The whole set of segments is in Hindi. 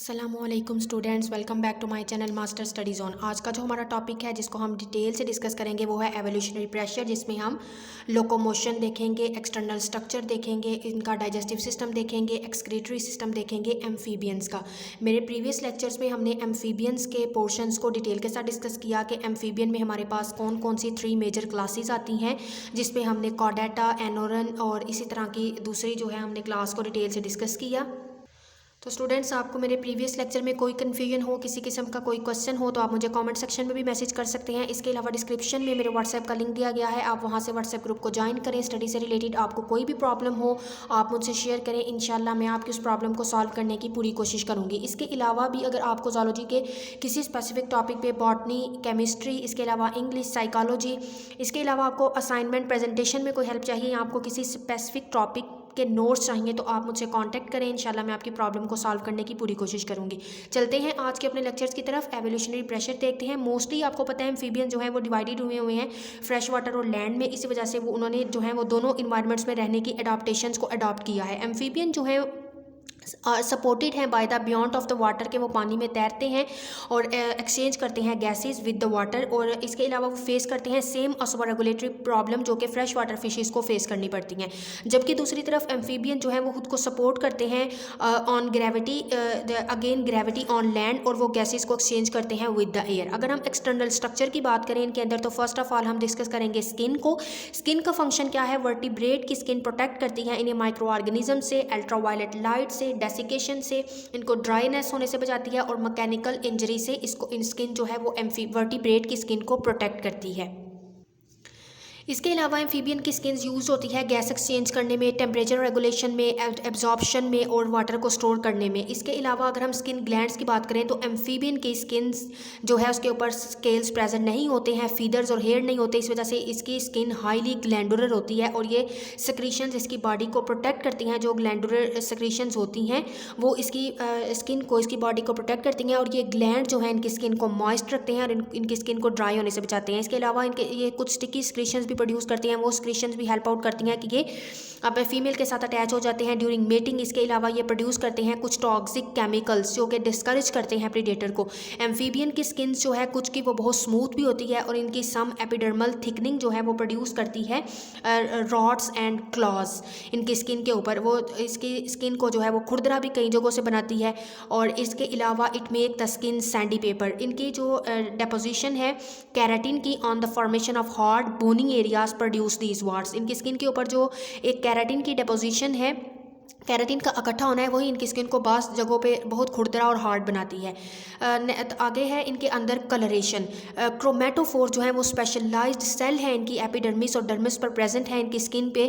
अस्सलामुअलैकुम students, welcome back to my channel Master Studies on. आज का जो हमारा टॉपिक है जिसको हम डिटेल से डिस्कस करेंगे वो है एवोल्यूशनरी प्रेशर, जिसमें हम लोकोमोशन देखेंगे, एक्सटर्नल स्ट्रक्चर देखेंगे, इनका डाइजेस्टिव सिस्टम देखेंगे, एक्सक्रीटरी सिस्टम देखेंगे, एम्फीबियंस का। मेरे प्रीवियस लेक्चर्स में हमने एम्फीबियंस के पोर्शंस को डिटेल के साथ डिस्कस किया कि एम्फीबियन में हमारे पास कौन कौन सी 3 मेजर क्लासेस आती हैं, जिसमें हमने कॉर्डेटा, एनोरन और इसी तरह की दूसरी जो है हमने क्लास को डिटेल से डिस्कस किया। तो स्टूडेंट्स, आपको मेरे प्रीवियस लेक्चर में कोई कन्फ्यूजन हो, किसी किस्म का कोई क्वेश्चन हो तो आप मुझे कमेंट सेक्शन में भी मैसेज कर सकते हैं। इसके अलावा डिस्क्रिप्शन में मेरे व्हाट्सएप का लिंक दिया गया है, आप वहां से व्हाट्सएप ग्रुप को ज्वाइन करें। स्टडी से रिलेटेड आपको कोई भी प्रॉब्लम हो आप मुझसे शेयर करें, इंशाल्लाह मैं आपकी उस प्रॉब्लम को सॉल्व करने की पूरी कोशिश करूँगी। इसके अलावा भी अगर आपको ज़ूलॉजी के किसी स्पेसिफिक टॉपिक पर, बॉटनी, केमिस्ट्री, इसके अलावा इंग्लिश, साइकोलॉजी, इसके अलावा आपको असाइनमेंट प्रेजेंटेशन में कोई हेल्प चाहिए या आपको किसी स्पेसिफिक टॉपिक के नोट्स चाहिए तो आप मुझसे कांटेक्ट करें, इंशाल्लाह मैं आपकी प्रॉब्लम को सॉल्व करने की पूरी कोशिश करूंगी। चलते हैं आज के अपने लेक्चर्स की तरफ। एवोल्यूशनरी प्रेशर देखते हैं। मोस्टली आपको पता है एम्फीबियन जो है वो डिवाइडेड हुए हैं फ्रेश वाटर और लैंड में, इसी वजह से वो उन्होंने जो है वो दोनों इन्वायरमेंट्स में रहने की एडाप्टेशंस को अडॉप्ट किया है। एम्फीबियन जो है सपोर्टेड हैं by the beyond of the water, के वो पानी में तैरते हैं और एक्सचेंज करते हैं गैसेस विद द वाटर, और इसके अलावा वो फेस करते हैं सेम ऑस्मोरेगुलेटरी प्रॉब्लम जो कि फ्रेश वाटर फिशेस को फेस करनी पड़ती हैं। जबकि दूसरी तरफ एम्फीबियन जो है वो खुद को सपोर्ट करते हैं on gravity, again gravity on land, और वो गैसेस को एक्सचेंज करते हैं विद द एयर। अगर हम एक्सटर्नल स्ट्रक्चर की बात करें इनके अंदर, तो फर्स्ट ऑफ ऑल हम डिस्कस करेंगे स्किन को। स्किन का फंक्शन क्या है? वर्टिब्रेट की स्किन प्रोटेक्ट करती है इन्हें माइक्रो ऑर्गेनिज्म से, अल्ट्रावायलेट लाइट से, डेसिकेशन से, इनको ड्राइनेस होने से बचाती है, और मैकेनिकल इंजरी से इसको स्किन जो है वो वर्टिब्रेट की स्किन को प्रोटेक्ट करती है। इसके अलावा एम्फीबियन की स्किन यूज होती है गैस एक्सचेंज करने में, टेम्परेचर रेगुलेशन में, एब्जॉर्प्शन में और वाटर को स्टोर करने में। इसके अलावा अगर हम स्किन ग्लैंड्स की बात करें तो एम्फीबियन की स्किन जो है उसके ऊपर स्केल्स प्रेजेंट नहीं होते हैं, फीदर्स और हेयर नहीं होते, इस वजह से इसकी स्किन हाईली ग्लैंडुलर होती है, और ये सेक्रीशंस इसकी बॉडी को प्रोटेक्ट करती हैं। जो ग्लैंडुलर सेक्रीशंस होती हैं वो इसकी स्किन को, इसकी बॉडी को प्रोटेक्ट करती हैं, और ये ग्लैंड जो है इनकी स्किन को मॉइस्ट रखते हैं और इनकी स्किन को ड्राई होने से बचाते हैं। इसके अलावा इनके ये कुछ स्टिकी सेक्रीशंस भी प्रोड्यूस करती हैं, वो सेक्रीशंस भी हेल्प आउट करती हैं कि ये अब फीमेल के साथ अटैच हो जाते हैं ड्यूरिंग मेटिंग। इसके अलावा ये प्रोड्यूस करते हैं कुछ टॉक्सिक केमिकल्स जो कि डिस्करेज करते हैं प्रीडेटर को। एम्फीबियन की स्किन जो है कुछ की वो बहुत स्मूथ भी होती है, और इनकी सम एपिडर्मल थिकनिंग जो है वो प्रोड्यूस करती है रॉड्स एंड क्लॉज इनकी स्किन के ऊपर। वो इसकी स्किन को जो है वो खुरदरा भी कई जगहों से बनाती है, और इसके अलावा it make the skin sandy paper. इनकी जो डेपोजिशन है कैराटिन की on the formation of hard boning areas produce these wards. इनकी स्किन के ऊपर जो एक कैराटिन की डेपोजिशन है, कैराटिन का इकट्ठा होना है, वही इनकी स्किन को बास जगहों पे बहुत खुरदरा और हार्ड बनाती है। आगे है इनके अंदर कलरेशन। क्रोमेटोफोर जो है वो स्पेशलाइज्ड सेल है इनकी एपिडर्मिस और डर्मिस पर प्रेजेंट है इनकी स्किन पे,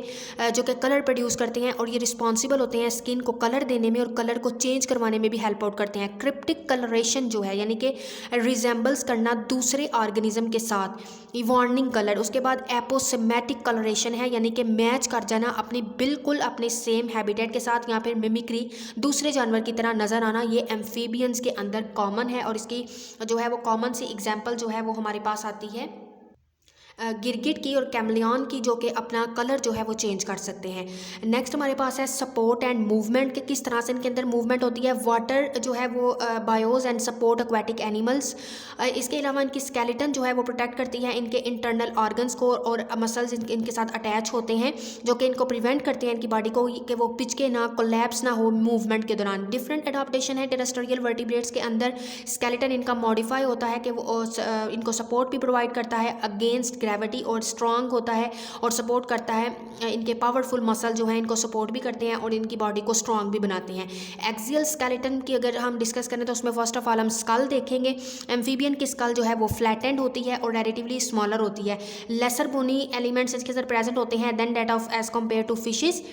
जो कि कलर प्रोड्यूस करते हैं, और ये रिस्पॉन्सिबल होते हैं स्किन को कलर देने में और कलर को चेंज करवाने में भी हेल्प आउट करते हैं। क्रिप्टिक कलरेशन जो है यानी कि रिजेंबल्स करना दूसरे ऑर्गेनिज्म के साथ, इवॉर्निंग कलर। उसके बाद एपोसिमेटिक कलरेशन है यानी कि मैच कर जाना अपनी बिल्कुल अपने सेम हैबिटेट के साथ, या फिर मिमिक्री, दूसरे जानवर की तरह नजर आना। ये एम्फीबियंस के अंदर कॉमन है, और इसकी जो है वो कॉमन सी एग्जांपल जो है वो हमारे पास आती है गिरगिट की और कैमलियन की, जो कि अपना कलर जो है वो चेंज कर सकते हैं। नेक्स्ट हमारे पास है सपोर्ट एंड मूवमेंट, के किस तरह से इनके अंदर मूवमेंट होती है। वाटर जो है वो बायोज एंड सपोर्ट एक्वेटिक एनिमल्स। इसके अलावा इनकी स्केलेटन जो है वो प्रोटेक्ट करती है इनके इंटरनल ऑर्गन्स को, और मसल्स इनके साथ अटैच होते हैं जो कि इनको प्रिवेंट करते हैं इनकी बॉडी को कि वो पिचके ना, कोलैप्स ना हो मूवमेंट के दौरान। डिफरेंट एडाप्टेशन है टेरेस्ट्रियल वर्टिब्रेट्स के अंदर। स्केलेटन इनका मॉडिफाई होता है कि वो इनको सपोर्ट भी प्रोवाइड करता है अगेंस्ट ग्रेविटी, और स्ट्रांग होता है और सपोर्ट करता है इनके पावरफुल मसल जो है इनको सपोर्ट भी करते हैं और इनकी बॉडी को स्ट्रांग भी बनाते हैं। एक्सियल स्केलेटन की अगर हम डिस्कस करें तो उसमें फर्स्ट ऑफ ऑल हम स्कल देखेंगे। एम्फीबियन की स्कल जो है वो फ्लैटेंड होती है और रिलेटिवली स्मॉलर होती है। लेसर बोनी एलिमेंट्स इसके अंदर प्रेजेंट होते हैं then date of age compare to fishes,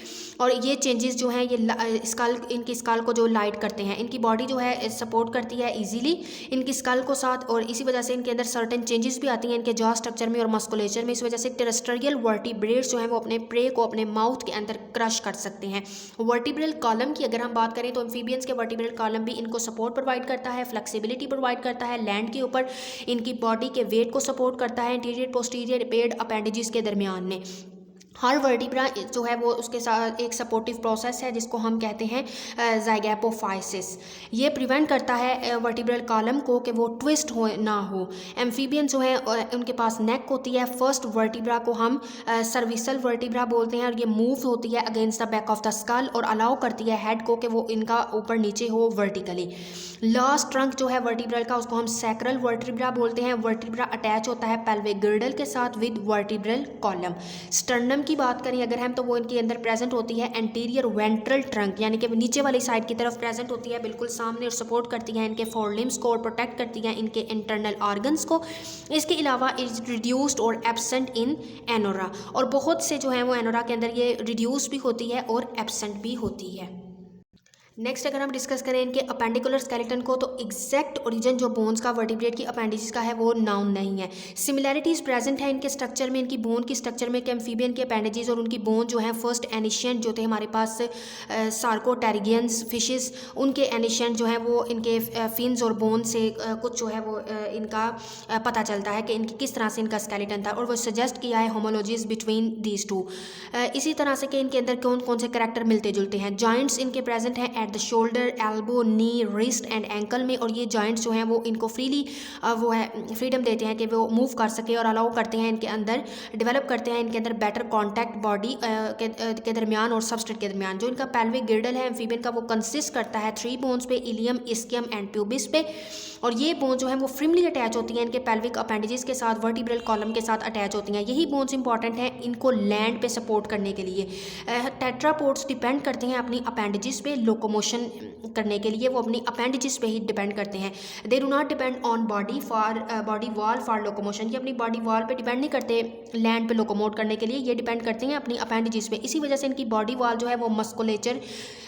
और ये चेंजेस जो हैं ये स्कल, इनकी स्कल को जो लाइट करते हैं। इनकी बॉडी जो है सपोर्ट करती है इजीली इनकी स्कल को साथ, और इसी वजह से इनके अंदर सर्टेन चेंजेस भी आती हैं इनके जॉ स्ट्रक्चर में और मस्कुलेचर में। इस वजह से टेरेस्ट्रियल वर्टिब्रेट्स जो हैं वो अपने प्रे को अपने माउथ के अंदर क्रश कर सकते हैं। वर्टिब्रल कॉलम की अगर हम बात करें तो एम्फीबियंस के वर्टिब्रल कॉलम भी इनको सपोर्ट प्रोवाइड करता है, फ्लेक्सिबिलिटी प्रोवाइड करता है लैंड के ऊपर, इनकी बॉडी के वेट को सपोर्ट करता है इंटीरियर पोस्टीरियर पेड अपेंडेजेस के दरमियान में। हर वर्टिब्रा जो है वो उसके साथ एक सपोर्टिव प्रोसेस है जिसको हम कहते हैं ज़ाइगोपोफाइसिस। ये प्रिवेंट करता है वर्टिब्रल कॉलम को कि वो ट्विस्ट हो ना हो। एम्फीबियन जो है उनके पास नेक होती है। फर्स्ट वर्टिब्रा को हम सर्विसल वर्टिब्रा बोलते हैं और ये मूव होती है against the back of the skull और अलाउ करती है हेड को कि वो इनका ऊपर नीचे हो वर्टिकली। लास्ट ट्रंक जो है वर्टिब्रल का उसको हम सैक्रल वर्टिब्रा बोलते हैं। वर्टिब्रा अटैच होता है पेल्विक गिर्डल के साथ विद वर्टिब्रल कॉलम। स्टर्नम की बात करें अगर हम तो वो इनके अंदर प्रेजेंट होती है एंटीरियर वेंट्रल ट्रंक, यानी कि नीचे वाली साइड की तरफ प्रेजेंट होती है बिल्कुल सामने और सपोर्ट करती है इनके फोरलिम्स को और प्रोटेक्ट करती है इनके इंटरनल ऑर्गन्स को। इसके अलावा इज रिड्यूस्ड और एब्सेंट इन एनोरा, और बहुत से जो है वो एनोरा के अंदर ये रिड्यूस भी होती है और एब्सेंट भी होती है। नेक्स्ट अगर हम डिस्कस करें इनके अपेंडिकुलर स्केलेटन को, तो एग्जैक्ट ओरिजिन जो बोन्स का वर्टिब्रेट की अपेंडिजेस का है वो नाउन नहीं है। सिमिलैरिटीज़ प्रेजेंट है इनके स्ट्रक्चर में, इनकी बोन की स्ट्रक्चर में, एम्फीबियन के अपेंडिजेस और उनकी बोन जो है फर्स्ट एनिशियंट जो थे हमारे पास सार्कोटेरिगियंस फिशेस, उनके एनिशियंट जो है वो इनके फिन्स और बोन से कुछ जो है वो इनका पता चलता है कि इनकी किस तरह से इनका स्केलेटन था, और वो सजेस्ट किया है होमोलॉजीज बिटवीन दीज टू। इसी तरह से कि इनके अंदर कौन कौन से करैक्टर मिलते जुलते हैं। जॉइंट्स इनके प्रेजेंट हैं the shoulder, elbow, knee, wrist and ankle में, और ये जॉइंट्स जो हैं वो इनको फ्रीली वो है फ्रीडम देते हैं कि वो मूव कर सके और अलाउ करते हैं इनके अंदर डेवलप करते हैं इनके अंदर बेटर कॉन्टैक्ट बॉडी के दरमियान और सबस्ट्रेट के दरमियान। जो इनका पेल्विक गिर्डल है एम्फीबियन का वो कंसिस्ट करता है 3 बोन्स पे, इलियम, इस्कियम एंड प्यूबिस पे, और ये बोन जो है वो फ्रिमली अटैच होती हैं इनके पेल्विक अपेंडिजेस के साथ, वर्टिब्रल कॉलम के साथ अटैच होती हैं। यही बोन्स इंपॉर्टेंट हैं इनको लैंड पे सपोर्ट करने के लिए। टेट्रापोड्स डिपेंड करते हैं अपनी अपेंडिजेस पे लोकोमोशन करने के लिए, वो अपनी अपेंडिजेस पे ही डिपेंड करते हैं। They do not depend on body wall for locomotion. ये अपनी बॉडी वॉल पे डिपेंड नहीं करते लैंड पे लोकोमोट करने के लिए, ये डिपेंड करते हैं अपनी अपेंडिजेस पे। इसी वजह से इनकी बॉडी वॉल जो है वो मस्कुलेचर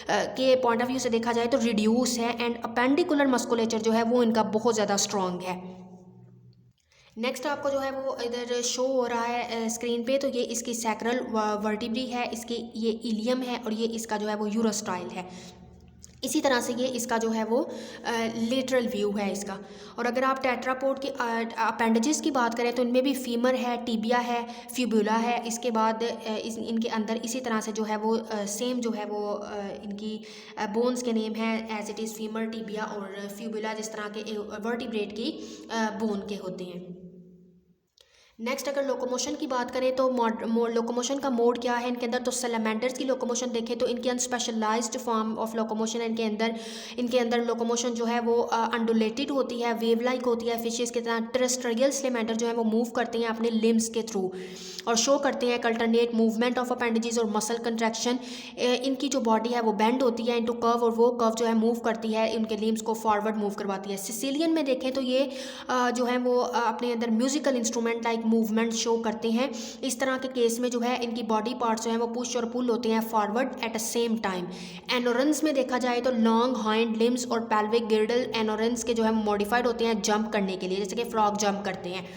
के पॉइंट ऑफ व्यू से देखा जाए तो रिड्यूस है, एंड अपेंडिकुलर मस्कुलेचर जो है वो इनका बहुत ज़्यादा स्ट्रॉन्ग है। नेक्स्ट आपको जो है वो इधर शो हो रहा है स्क्रीन पे, तो ये इसकी सैक्रल वर्टिब्री है, इसकी ये इलियम है और ये इसका जो है वो यूरोस्टाइल है। इसी तरह से ये इसका जो है वो लेटरल व्यू है इसका। और अगर आप टेट्रापोड के अपेंडेजेस की बात करें तो इनमें भी फीमर है, टिबिया है, फ्यूबुला है। इसके बाद इनके अंदर इसी तरह से जो है वो सेम जो है वो इनकी बोन्स के नेम है as it is femur, tibia और फ्यूबुला, जिस तरह के वर्टिब्रेट की बोन के होते हैं। नेक्स्ट अगर लोकोमोशन की बात करें तो लोकोमोशन का मोड क्या है इनके अंदर, तो सैलमेंडर्स की लोकोमोशन देखें तो इनके अंदर स्पेशलाइज्ड फॉर्म ऑफ लोकोमोशन इनके अंदर लोकोमोशन जो है वो अंडुलेटेड होती है, वेव लाइक होती है। फिशेस की तरह टेरेस्ट्रियल सैलमेंडर जो है वो मूव करते हैं अपने लिम्स के थ्रू और शो करते हैं अल्टरनेट मूवमेंट ऑफ अपेंडेजेस और मसल कंट्रैक्शन। इनकी जो बॉडी है वो बेंड होती है इनटू कर्व, और वो कर्व जो है मूव करती है इनके लिम्स को फॉरवर्ड मूव करवाती है। सिसिलियन में देखें तो ये जो है वो अपने अंदर musical instrument like movement show करते हैं। इस तरह के केस में जो है इनकी बॉडी पार्ट्स जो हैं वो पुश और पुल होते हैं forward at a same time. Anurans में देखा जाए तो लॉन्ग हाइंड लिम्स और पेल्विक गिर्डल एनोरेंस के जो है मॉडिफाइड होते हैं जंप करने के लिए, जैसे कि फ्रॉग जंप करते हैं।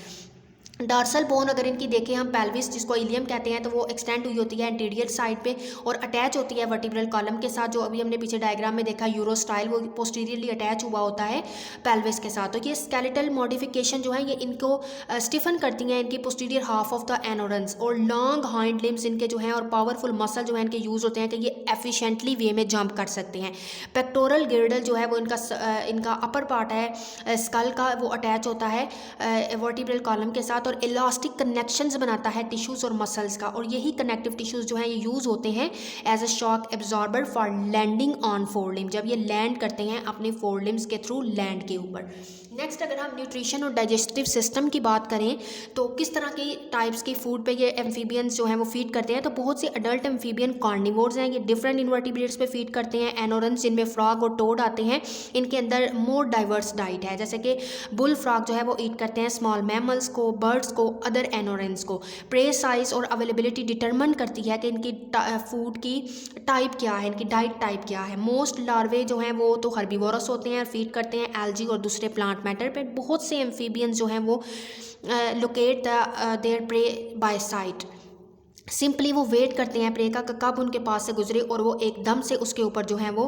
डार्सल बोन अगर इनकी देखें हम, पेल्विस जिसको इलियम कहते हैं, तो वो एक्सटेंड हुई होती है एंटीरियर साइड पे और अटैच होती है वर्टिब्रल कॉलम के साथ। जो अभी हमने पीछे डायग्राम में देखा यूरोस्टाइल, वो पोस्टीरियरली अटैच हुआ होता है पेल्विस के साथ। तो ये स्केलेटल मॉडिफिकेशन जो है ये इनको स्टिफन करती हैं इनकी पोस्टीरियर हाफ ऑफ द एनोरेंस, और लॉन्ग हाइंड लिम्स इनके जो हैं और पावरफुल मसल जो है इनके यूज़ होते हैं कि ये एफिशिएंटली वे में जंप कर सकते हैं। पेक्टोरल गिर्डल जो है वो इनका अपर पार्ट है स्कल का, वो अटैच होता है वर्टिब्रल कॉलम के साथ और इलास्टिक कनेक्शंस बनाता है टिश्यूज़ और मसल्स का, और यही कनेक्टिव टिश्यूज़ जो हैं ये यूज़ होते हैं as a shock absorber for landing on forelimb, जब ये लैंड करते हैं अपने फोरलिम्स के थ्रू लैंड के ऊपर। नेक्स्ट अगर हम न्यूट्रिशन और डाइजेस्टिव सिस्टम की बात करें तो किस तरह की टाइप्स की फूड पे ये एम्फीबियंस जो हैं वो फीड करते हैं, तो बहुत से अडल्ट एम्फीबियन कार्निवोर्स हैं, ये डिफरेंट इन्वर्टिब्रेट्स पे फीड करते हैं। एनोरेंस जिनमें फ्रॉग और टोड आते हैं, इनके अंदर मोर डाइवर्स डाइट है, जैसे कि बुल फ्रॉग जो है वो ईट करते हैं स्मॉल मैमल्स को, बर्ड्स को, अदर एनोरेंस को। प्रे साइज और अवेलेबिलिटी डिटरमिन करती है कि इनकी फूड की टाइप क्या है, इनकी डाइट टाइप क्या है। मोस्ट लार्वे जो हैं वो तो हर्बीवोरस होते हैं और फीड करते हैं एल्जी और दूसरे प्लांट मैटर पे। बहुत से एम्फीबियंस जो हैं वो locate their prey by sight. Simply वो वेट करते हैं प्रे का कब उनके पास से गुजरे और वो एकदम से उसके ऊपर जो है वो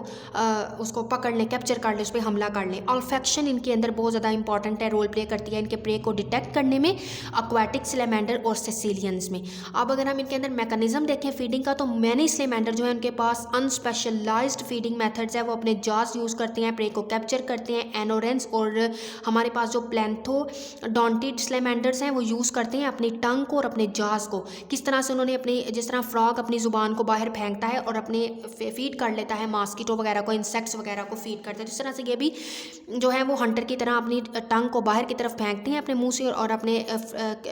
उसको पकड़ लें, कैप्चर कर लें, उस पर हमला कर लें। ऑल्फैक्शन इनके अंदर बहुत ज़्यादा इंपॉर्टेंट है, रोल प्ले करती है इनके प्रे को डिटेक्ट करने में, aquatic सैलमेंडर और सेसिलियंस में। अब अगर हम इनके अंदर मैकेनिज्म देखें फीडिंग का, तो मैनी सैलमेंडर जो है उनके पास अनस्पेशलाइज्ड फीडिंग मेथड्स है, वो अपने जास यूज़ करते हैं, प्रे को कैप्चर करते हैं। एनोरेंस और हमारे पास जो प्लैंथोडोंटिड सैलमेंडर्स हैं वो यूज़ करते हैं अपनी टंग को और अपने जास को। किस तरह से उन्होंने अपनी, जिस तरह फ्रॉग अपनी ज़ुबान को बाहर फेंकता है और अपने फीड कर लेता है मॉस्किटो वगैरह को, इंसेक्ट्स वगैरह को फीड करता है, जिस तरह से ये भी जो है वो हंटर की तरह अपनी टंग को बाहर की तरफ फेंकते हैं अपने मुंह से और अपने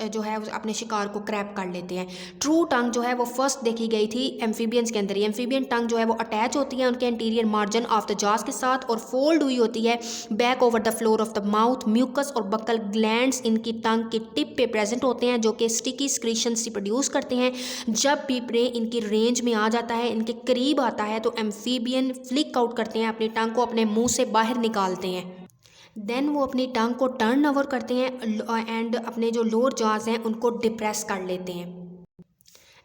जो है अपने शिकार को क्रैप कर लेते हैं। ट्रू टंग जो है वो फर्स्ट देखी गई थी एम्फीबियंस के अंदर। एम्फीबियन टंग जो है वो अटैच होती है उनके interior margin of the jaws के साथ और फोल्ड हुई होती है back over the floor of the mouth. Mucus और बकल ग्लैंड्स इनकी टंग के टिप पे प्रेजेंट होते हैं जो कि स्टिकी स्क्रीशन से प्रोड्यूस करते हैं। जब भी प्रे इनकी रेंज में आ जाता है, इनके करीब आता है, तो एम्फीबियन फ्लिक आउट करते हैं, अपनी टंग को अपने मुंह से बाहर निकालते हैं। देन वो अपनी टंग को टर्न ओवर करते हैं एंड अपने जो लोअर जॉज हैं उनको डिप्रेस कर लेते हैं।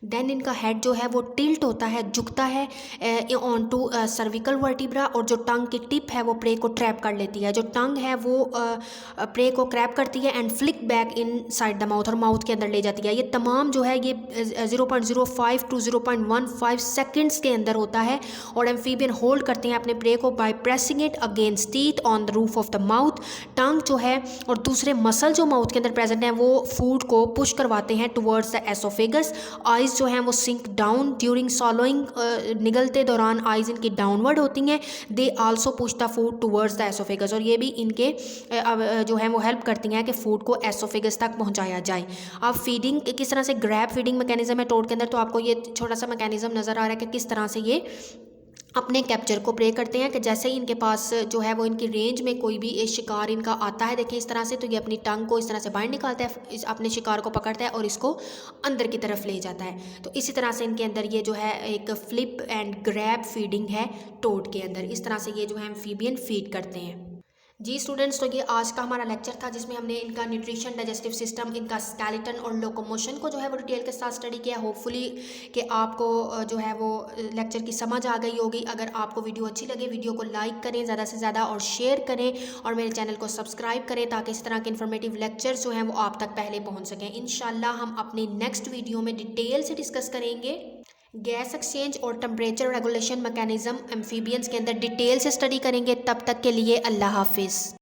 देन इनका हेड जो है वो टिल्ट होता है, झुकता है ऑन टू सर्विकल वर्टिब्रा और जो टंग की टिप है वो प्रे को ट्रैप कर लेती है। जो टंग है वो प्रे को क्रैप करती है and flick back in side the mouth और माउथ के अंदर ले जाती है। ये तमाम जो है ये 0.05 टू 0.15 सेकेंड्स के अंदर होता है और एम्फीबियन होल्ड करते हैं अपने प्रे को by pressing it against teeth on the roof of the mouth. Tongue जो है और दूसरे मसल जो माउथ के अंदर प्रेजेंट हैं वो फूड को पुश करवाते हैं टुवर्ड्स द एसोफेगस। आइज जो हैं वो सिंक डाउन ड्यूरिंग सॉलोइंग, निगलते दौरान आइज इनकी डाउनवर्ड होती हैं। They also push the food towards the oesophagus और ये भी इनके जो है वो हेल्प करती हैं कि फूड को एसोफेगस तक पहुंचाया जाए। अब फीडिंग किस तरह से ग्रैब फीडिंग मैकेनिज्म है टोड के अंदर, तो आपको ये छोटा सा मैकेनिज्म नज़र आ रहा है कि किस तरह से ये अपने कैप्चर को प्रे करते हैं कि जैसे ही इनके पास जो है वो इनकी रेंज में कोई भी शिकार इनका आता है, देखिए इस तरह से, तो ये अपनी टंग को इस तरह से बाहर निकालता है, अपने शिकार को पकड़ता है और इसको अंदर की तरफ ले जाता है। तो इसी तरह से इनके अंदर ये जो है एक फ्लिप एंड ग्रैब फीडिंग है टोड के अंदर। इस तरह से ये जो है एम्फीबियन फीड करते हैं। जी स्टूडेंट्स, तो ये आज का हमारा लेक्चर था जिसमें हमने इनका न्यूट्रिशन, डाइजेस्टिव सिस्टम, इनका स्केलेटन और लोकोमोशन को जो है वो डिटेल के साथ स्टडी किया। होपफुली कि आपको जो है वो लेक्चर की समझ आ गई होगी। अगर आपको वीडियो अच्छी लगे, वीडियो को लाइक करें ज़्यादा से ज़्यादा और शेयर करें और मेरे चैनल को सब्सक्राइब करें ताकि इस तरह के इन्फॉर्मेटिव लेक्चर्स जो हैं वो आप तक पहले पहुँच सकें। इंशाल्लाह हम अपनी नेक्स्ट वीडियो में डिटेल से डिस्कस करेंगे गैस एक्सचेंज और टेम्परेचर रेगुलेशन मैकेनिज्म एम्फीबियंस के अंदर डिटेल से स्टडी करेंगे। तब तक के लिए अल्लाह हाफिज़।